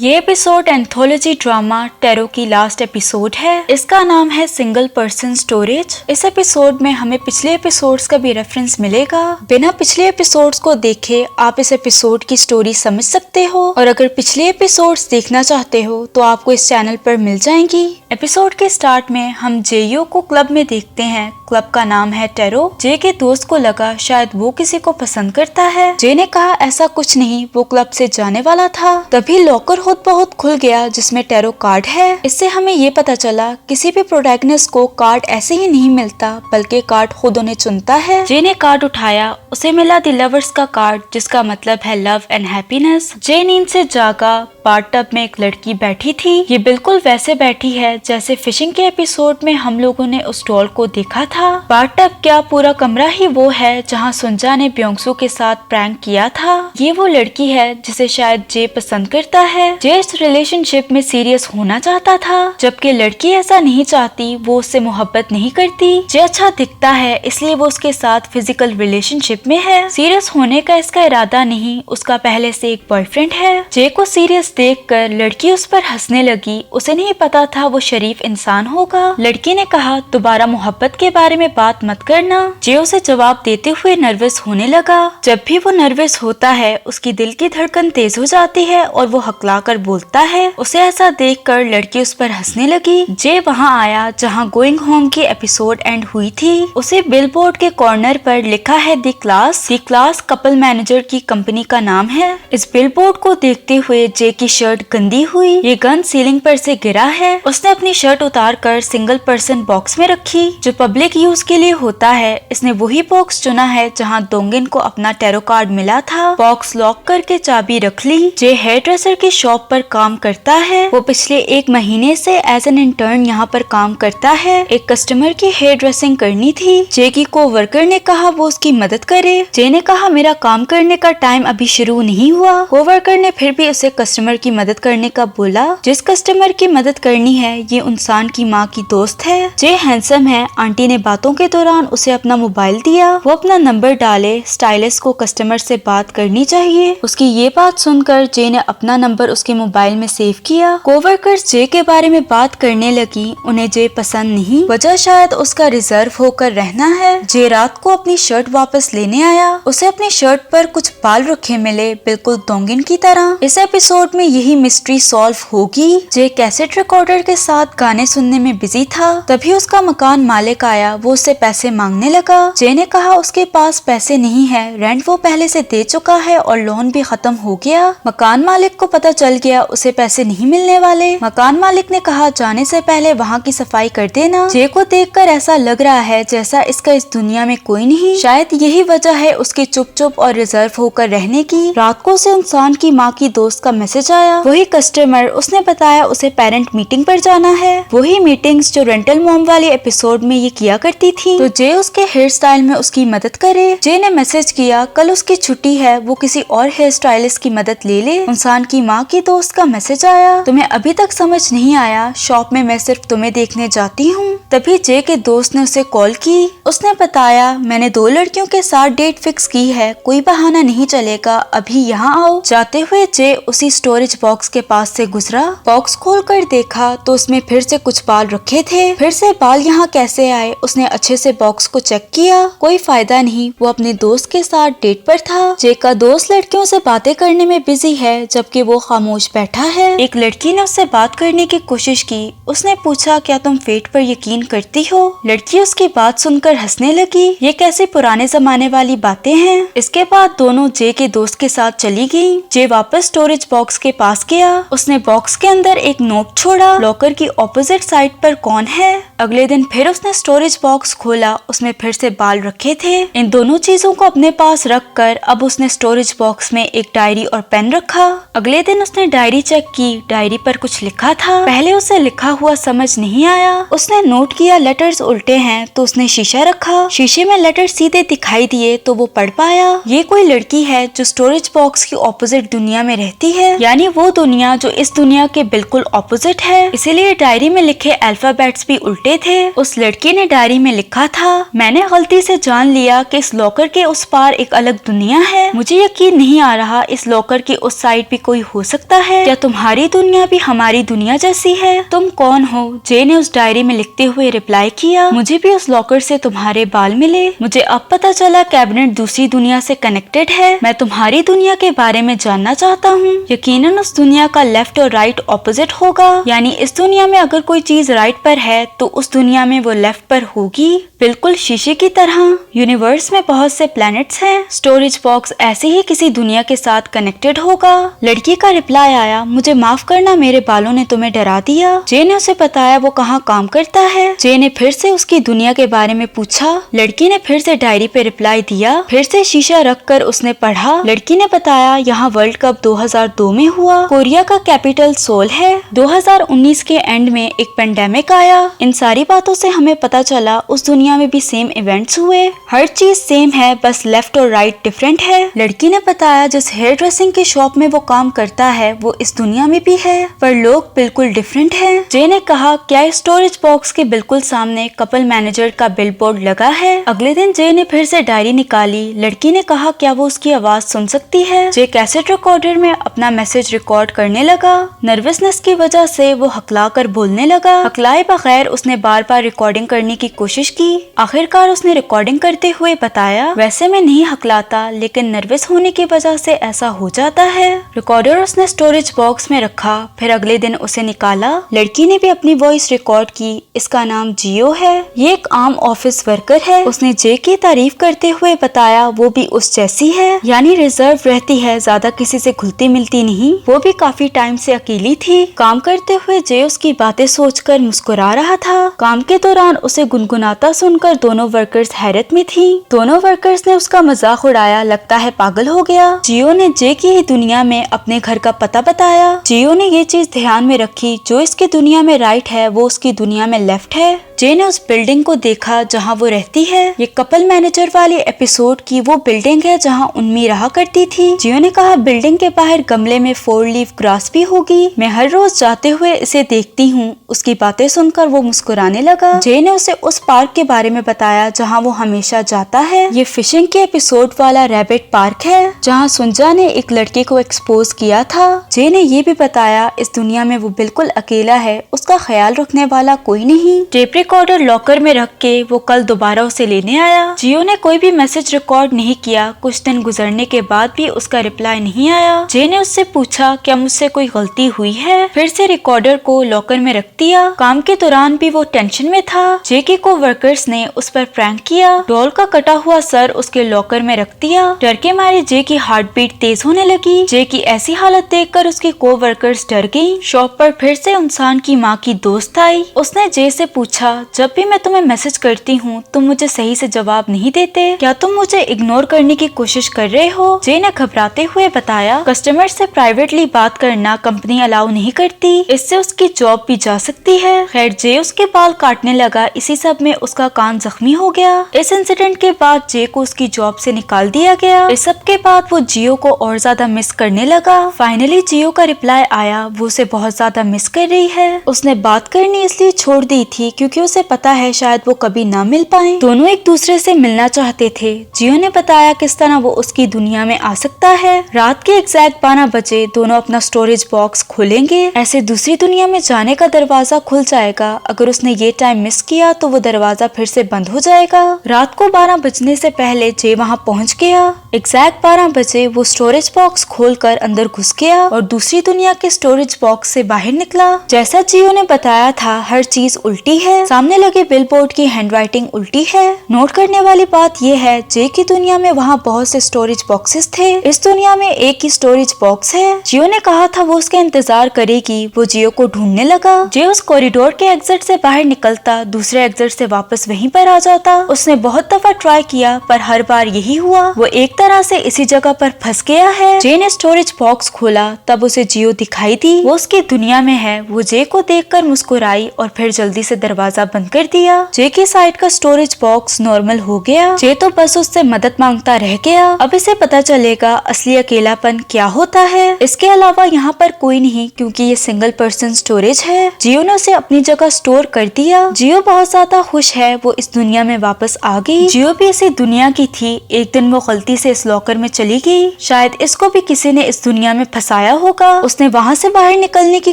ये episode anthology drama tarot की last episode है। इसका नाम है सिंगल पर्सन स्टोरेज। इस एपिसोड में हमें पिछले एपिसोड्स का भी रेफरेंस मिलेगा। बिना पिछले एपिसोड्स को देखे आप इस एपिसोड की स्टोरी समझ सकते हो, और अगर पिछले एपिसोड्स देखना चाहते हो तो आपको इस चैनल पर मिल जाएंगी। एपिसोड के स्टार्ट में हम जेयो को क्लब में देखते हैं। क्लब का नाम है टेरो। जे के दोस्त को लगा शायद वो किसी को पसंद करता है। जे ने कहा ऐसा कुछ नहीं, वो क्लब से जाने वाला था। तभी लॉकर खुद बहुत खुल गया जिसमें टेरो कार्ड है। इससे हमें ये पता चला किसी भी प्रोटैगनिस्ट को कार्ड ऐसे ही नहीं मिलता, बल्कि कार्ड खुद उन्हें चुनता है। जे ने कार्ड उठाया, उसे मिला द लवर्स का कार्ड, जिसका मतलब है लव एंड हैप्पीनेस। जे नींद से जागा। बाथटब में एक लड़की बैठी थी। ये बिल्कुल वैसे बैठी है जैसे फिशिंग के एपिसोड में हम लोगों ने उस डॉल को देखा था। बाथटब क्या पूरा कमरा ही वो है जहाँ सुंजा ने ब्योंगसू के साथ प्रैंक किया था। ये वो लड़की है जिसे शायद जे पसंद करता है। जे इस रिलेशनशिप में सीरियस होना चाहता था, जबकि लड़की ऐसा नहीं चाहती, वो उससे मोहब्बत नहीं करती। जे अच्छा दिखता है इसलिए वो उसके साथ फिजिकल रिलेशनशिप में है। सीरियस होने का इसका इरादा नहीं, उसका पहले से एक बॉयफ्रेंड है। जे को सीरियस देखकर लड़की उस पर हंसने लगी। उसे नहीं पता था वो शरीफ इंसान होगा। लड़की ने कहा दोबारा मोहब्बत के बारे में बात मत करना। जे उसे जवाब देते हुए नर्वस होने लगा। जब भी वो नर्वस होता है उसकी दिल की धड़कन तेज हो जाती है और वो हकला कर बोलता है। उसे ऐसा देखकर लड़की उस पर हंसने लगी। जे वहाँ आया जहाँ गोइंग होम की एपिसोड एंड हुई थी। उसे बिलबोर्ड के कॉर्नर पर लिखा है द क्लास कपल मैनेजर की कंपनी का नाम है। इस बिलबोर्ड को देखते हुए जे की शर्ट गंदी हुई। ये गन सीलिंग पर से गिरा है। उसने अपनी शर्ट उतार कर सिंगल पर्सन बॉक्स में रखी जो पब्लिक यूज के लिए होता है। इसने वही बॉक्स चुना है जहाँ दोंगिन को अपना टेरो कार्ड मिला था। बॉक्स लॉक करके चाबी रख ली। जे हेयर ड्रेसर की शॉप पर काम करता है। वो पिछले 1 महीने से एज एन इंटर्न यहाँ पर काम करता है। एक कस्टमर की हेयर ड्रेसिंग करनी थी। जे की कोवर्कर ने कहा वो उसकी मदद करे। जे ने कहा मेरा काम करने का टाइम अभी शुरू नहीं हुआ। कोवर्कर ने फिर भी उसे कस्टमर की मदद करने का बोला। जिस कस्टमर की मदद करनी है ये इंसान की माँ की दोस्त है। जे हैंडसम है। आंटी ने बातों के दौरान उसे अपना मोबाइल दिया। वो अपना नंबर डाले। स्टाइलिस्ट को कस्टमर से बात करनी चाहिए। उसकी ये बात सुनकर जे ने अपना नंबर उसके मोबाइल में सेव किया। कोवर्कर्स जे के बारे में बात करने लगी। उन्हें जे पसंद नहीं, वजह शायद उसका रिजर्व होकर रहना है। जे रात को अपनी शर्ट वापस लेने आया। उसे अपनी शर्ट पर कुछ बाल रुखे मिले, बिल्कुल दोंगिन की तरह। इस एपिसोड में यही मिस्ट्री सॉल्व होगी। जे कैसेट रिकॉर्डर के साथ गाने सुनने में बिजी था। तभी उसका मकान मालिक आया। वो उससे पैसे मांगने लगा। जे ने कहा उसके पास पैसे नहीं है, रेंट वो पहले से दे चुका है और लोन भी खत्म हो गया। मकान मालिक को पता चल गया उसे पैसे नहीं मिलने वाले। मकान मालिक ने कहा जाने से पहले वहाँ की सफाई कर देना। जे को देखकर ऐसा लग रहा है जैसा इसका इस दुनिया में कोई नहीं। शायद यही वजह है उसके चुप चुप और रिजर्व होकर रहने की। रात को उसे इंसान की माँ की दोस्त का मैसेज आया। वही कस्टमर, उसने बताया उसे पेरेंट मीटिंग पर जाना है। वही मीटिंग्स जो रेंटल मॉम वाले एपिसोड में ये किया करती थी। तो जे उसके हेयर स्टाइल में उसकी मदद करे। जे ने मैसेज किया कल उसकी छुट्टी है, वो किसी और हेयर स्टाइलिस्ट की मदद ले ले। इंसान की माँ की दोस्त का मैसेज आया तुम्हें अभी तक समझ नहीं आया, शॉप में मैं सिर्फ तुम्हें देखने जाती हूँ। तभी जे के दोस्त ने उसे कॉल की। उसने बताया मैंने 2 लड़कियों के साथ डेट फिक्स की है, कोई बहाना नहीं चलेगा, अभी यहाँ आओ। जाते हुए जे उसी स्टोरेज बॉक्स के पास से गुजरा। बॉक्स खोलकर देखा तो उसमें फिर से कुछ बाल रखे थे। फिर से बाल यहाँ कैसे आए? उसने अच्छे से बॉक्स को चेक किया, कोई फायदा नहीं। वो अपने दोस्त के साथ डेट पर था। जे का दोस्त लड़कियों से बातें करने में बिजी है, जबकि वो खामोश बैठा है। एक लड़की ने उससे बात करने की कोशिश की। उसने पूछा क्या तुम फेट पर यकीन करती हो? लड़की उसकी बात सुनकर हंसने लगी। ये कैसे पुराने जमाने वाली बातें हैं। इसके बाद दोनों जे के दोस्त के साथ चली गयी। जे वापस स्टोरेज बॉक्स के पास गया। उसने बॉक्स के अंदर एक नोट छोड़ा, लॉकर की ऑपोजिट साइड पर कौन है। अगले दिन फिर उसने स्टोरेज बॉक्स खोला, उसमें फिर से बाल रखे थे। इन दोनों चीजों को अपने पास रखकर अब उसने स्टोरेज बॉक्स में एक डायरी और पेन रखा। अगले दिन उसने डायरी चेक की। डायरी पर कुछ लिखा था। पहले उसे लिखा हुआ समझ नहीं आया। उसने नोट किया लेटर्स उल्टे हैं, तो उसने शीशा रखा। शीशे में लेटर सीधे दिखाई दिए तो वो पढ़ पाया। ये कोई लड़की है जो स्टोरेज बॉक्स की ऑपोजिट दुनिया में रहती है, यानी वो दुनिया जो इस दुनिया के बिल्कुल ऑपोजिट है। इसीलिए डायरी में लिखे अल्फाबेट्स भी उल्टे थे। उस लड़की ने डायरी में लिखा था, मैंने गलती से जान लिया कि इस लॉकर के उस पार एक अलग दुनिया है। मुझे यकीन नहीं आ रहा इस लॉकर के उस साइड भी कोई हो सकता है। क्या तुम्हारी दुनिया भी हमारी दुनिया जैसी है? तुम कौन हो? जे ने उस डायरी में लिखते हुए रिप्लाई किया, मुझे भी उस लॉकर से तुम्हारे बाल मिले। मुझे अब पता चला कैबिनेट दूसरी दुनिया से कनेक्टेड है। मैं तुम्हारी दुनिया के बारे में जानना चाहता हूँ। यकीनन उस दुनिया का लेफ्ट और राइट ऑपोजिट होगा, यानी इस दुनिया में अगर कोई चीज राइट पर है तो उस दुनिया में वो लेफ्ट पर होगी, बिल्कुल शीशे की तरह। यूनिवर्स में बहुत से प्लैनेट्स हैं। स्टोरेज बॉक्स ऐसे ही किसी दुनिया के साथ कनेक्टेड होगा। लड़की का रिप्लाई आया, मुझे माफ करना, मेरे बालों ने तुम्हें डरा दिया। जे ने उसे बताया वो कहाँ काम करता है। जे ने फिर से उसकी दुनिया के बारे में पूछा। लड़की ने फिर से डायरी पे रिप्लाई दिया। फिर से शीशा रखकर उसने पढ़ा। लड़की ने बताया, यहाँ वर्ल्ड कप 2002 में हुआ। कोरिया का कैपिटल सोल है। 2019 के एंड में एक पेंडेमिक आया। इन सारी बातों से हमें पता चला उस दुनिया में भी सेम इवेंट्स हुए। हर चीज सेम है, बस लेफ्ट और राइट डिफरेंट है। लड़की ने बताया, जिस हेयर ड्रेसिंग की शॉप में वो काम करता है वो इस दुनिया में भी है, पर लोग बिल्कुल डिफरेंट है। जे ने कहा, क्या स्टोरेज बॉक्स के बिल्कुल सामने कपल मैनेजर का बिलबोर्ड लगा है? अगले दिन जे ने फिर से डायरी निकाली। लड़की ने कहा, क्या वो उसकी आवाज सुन सकती है? जे कैसेट रिकॉर्डर में अपना मैसेज रिकॉर्ड करने लगा। नर्वसनेस की वजह से वो हकला कर बोलने लगा। हकलाए बगैर उसने बार बार रिकॉर्डिंग करने की कोशिश की। आखिरकार उसने रिकॉर्डिंग करते हुए बताया, वैसे मैं नहीं हकलाता, लेकिन नर्वस होने की वजह से ऐसा हो जाता है। रिकॉर्डर उसने स्टोरेज बॉक्स में रखा, फिर अगले दिन उसे निकाला। लड़की ने भी अपनी वॉइस रिकॉर्ड की। इसका नाम जियो है। ये एक आम ऑफिस वर्कर है। उसने जे की तारीफ करते हुए बताया, वो भी उस जैसी है, यानी रिजर्व रहती है, ज्यादा किसी से घुलती मिलती नहीं। वो भी काफी टाइम से अकेली थी। काम करते हुए जे उसकी बातें सोचकर मुस्कुरा रहा था। काम के दौरान उसे गुनगुनाता सुनकर दोनों वर्कर्स हैरत में थी। दोनों वर्कर्स ने उसका मजाक उड़ाया, लगता है पागल हो गया। जियो ने जे की ही दुनिया में अपने घर का पता बताया। जियो ने ये चीज ध्यान में रखी, जो इसकी दुनिया में राइट है वो उसकी दुनिया में लेफ्ट है। जे ने उस बिल्डिंग को देखा जहाँ वो रहती है। ये कपल मैनेजर वाले एपिसोड की वो बिल्डिंग है जहाँ उन्मी रहा करती थी। जियो ने कहा, बिल्डिंग के बाहर गमले में 4 लीफ ग्रास भी होगी। मैं हर रोज जाते हुए इसे देखती हूँ। उसकी बातें सुनकर वो मुस्कुराने लगा। जे ने उसे उस पार्क के बारे में बताया जहाँ वो हमेशा जाता है। ये फिशिंग के एपिसोड वाला रैबिट पार्क है जहाँ सुंजा ने एक लड़के को एक्सपोज किया था। जे ने ये भी बताया, इस दुनिया में वो बिल्कुल अकेला है, उसका ख्याल रखने वाला कोई नहीं। टेप रिकॉर्डर लॉकर में रख के वो कल दोबारा उसे लेने आया। जियो ने कोई भी मैसेज रिकॉर्ड नहीं किया। कुछ दिन गुजरने के बाद भी उसका रिप्लाई नहीं आया। जे ने उससे पूछा, क्या मुझसे कोई गलती हुई है? फिर से रिकॉर्डर को लॉकर में रख दिया। काम के दौरान भी वो टेंशन में था। जे के को वर्कर्स ने उस पर प्रैंक किया। डॉल का कटा हुआ सर उसके लॉकर में रख दिया। डर के मारे जे की हार्ट बीट तेज होने लगी। जे की ऐसी हालत देखकर उसके को वर्कर्स डर गयी। शॉप पर फिर से इंसान की माँ की दोस्त आई। उसने जे से पूछा, जब भी मैं तुम्हें मैसेज करती हूँ तुम मुझे सही से जवाब नहीं देते, क्या तुम मुझे इग्नोर करने की कोशिश कर रहे हो? जे ने घबराते हुए बताया, कस्टमर से प्राइवेटली बात करना कंपनी अलाउ नहीं करती, इससे उसकी जॉब भी जा सकती है। खैर, जे उसके बाल काटने लगा। इसी सब में उसका कान जख्मी हो गया। इस इंसिडेंट के बाद जे को उसकी जॉब से निकाल दिया गया। इस सब के बाद वो जियो को और ज्यादा मिस करने लगा। फाइनली जियो का रिप्लाई आया, वो उसे बहुत ज्यादा मिस कर रही है। उसने बात करनी इसलिए छोड़ दी थी क्योंकि उसे पता है शायद वो कभी ना मिल पाए। दोनों एक दूसरे से मिलना चाहते थे। जियो ने बताया किस तरह वो उसकी दुनिया में आ सकता है। रात के एग्जैक्ट 12 बजे दोनों अपना स्टोरेज बॉक्स खोलेंगे। ऐसे दूसरी दुनिया में जाने का दरवाजा खुल जाएगा। अगर उसने ये टाइम मिस किया तो वो दरवाजा फिर से बंद हो जाएगा। रात को 12 बजने से पहले जे वहाँ पहुँच गया। एग्जैक्ट 12 बजे वो स्टोरेज बॉक्स खोलकर अंदर घुस गया और दूसरी दुनिया के स्टोरेज बॉक्स से बाहर निकला। जैसा जियो ने बताया था, हर चीज उल्टी है। सामने लगे बिलबोर्ड की हैंडराइटिंग उल्टी है। नोट करने वाली बात यह है, जे की दुनिया में वहाँ बहुत से स्टोरेज बॉक्सेस थे। इस दुनिया में एक ही स्टोरेज बॉक्स है। जियो ने कहा था वो उसका इंतजार करेगी। वो जियो को ढूंढने लगा। जे उस कॉरिडोर के एग्जिट से बाहर निकलता, दूसरे एग्जिट से वापस वहीं पर आ जाता। उसने बहुत दफा ट्राई किया पर हर बार यही हुआ। वो एक तरह से इसी जगह पर फंस गया है। जे ने स्टोरेज बॉक्स खोला, तब उसे जियो दिखाई दी। वो उसकी दुनिया में है। वो जे को देखकर मुस्कुराई और फिर जल्दी से दरवाजा दरवाजा बंद कर दिया। जे की साइड का स्टोरेज बॉक्स नॉर्मल हो गया। जे तो बस उससे मदद मांगता रह गया। अब इसे पता चलेगा असली अकेलापन क्या होता है। इसके अलावा यहाँ पर कोई नहीं, क्योंकि ये सिंगल पर्सन स्टोरेज है। जियो ने उसे अपनी जगह स्टोर कर दिया। जियो बहुत ज्यादा खुश है, वो इस दुनिया में वापस आ गई। जियो भी इसी दुनिया की थी। एक दिन वो गलती से इस लॉकर में चली गई। शायद इसको भी किसी ने इस दुनिया में फंसाया होगा। उसने वहाँ से बाहर निकलने की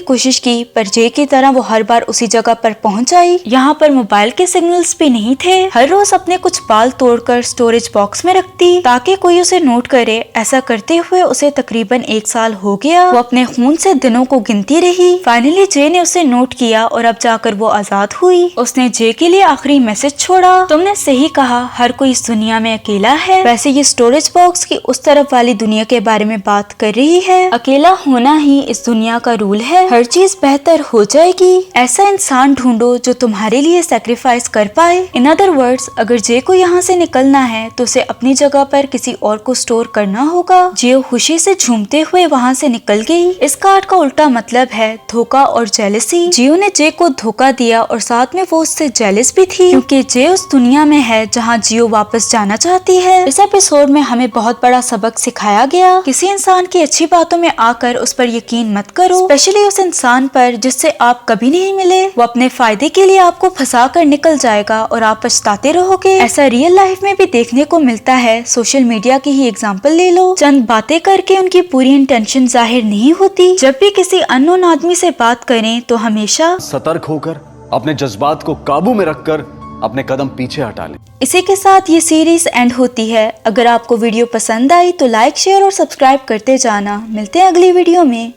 कोशिश की, पर जे की तरह वो हर बार उसी जगह पर पहुँच आई। यहाँ पर मोबाइल के सिग्नल्स भी नहीं थे। हर रोज अपने कुछ बाल तोड़कर स्टोरेज बॉक्स में रखती ताकि कोई उसे नोट करे। ऐसा करते हुए उसे तकरीबन 1 साल हो गया। वो अपने खून से दिनों को गिनती रही। फाइनली जे ने उसे नोट किया और अब जाकर वो आजाद हुई। उसने जे के लिए आखिरी मैसेज छोड़ा, तुमने सही कहा, हर कोई इस दुनिया में अकेला है। वैसे ये स्टोरेज बॉक्स की उस तरफ वाली दुनिया के बारे में बात कर रही है। अकेला होना ही इस दुनिया का रूल है। हर चीज बेहतर हो जाएगी। ऐसा इंसान ढूंढो जो तुम्हारे लिए सैक्रिफाइस कर पाए। इन अदर वर्ड्स, अगर जे को यहाँ से निकलना है तो उसे अपनी जगह पर किसी और को स्टोर करना होगा। जियो खुशी से झूमते हुए वहाँ से निकल गई। इस कार्ड का उल्टा मतलब है धोखा और जेलसी। जियो ने जे को धोखा दिया और साथ में वो उससे जेलस भी थी, क्योंकि जे उस दुनिया में है जहाँ जियो वापस जाना चाहती है। इस एपिसोड में हमें बहुत बड़ा सबक सिखाया गया। किसी इंसान की अच्छी बातों में आकर उस पर यकीन मत करो, स्पेशली उस इंसान पर जिससे आप कभी नहीं मिले। वो अपने फायदे के लिए आपको फंसा कर निकल जाएगा और आप पछताते रहोगे। ऐसा रियल लाइफ में भी देखने को मिलता है। सोशल मीडिया की ही एग्जाम्पल ले लो। चंद बातें करके उनकी पूरी इंटेंशन जाहिर नहीं होती। जब भी किसी अननोन आदमी से बात करें तो हमेशा सतर्क होकर अपने जज्बात को काबू में रखकर अपने कदम पीछे हटा लें। इसी के साथ ये सीरीज एंड होती है। अगर आपको वीडियो पसंद आई तो लाइक, शेयर और सब्सक्राइब करते जाना। मिलते हैं अगली वीडियो में।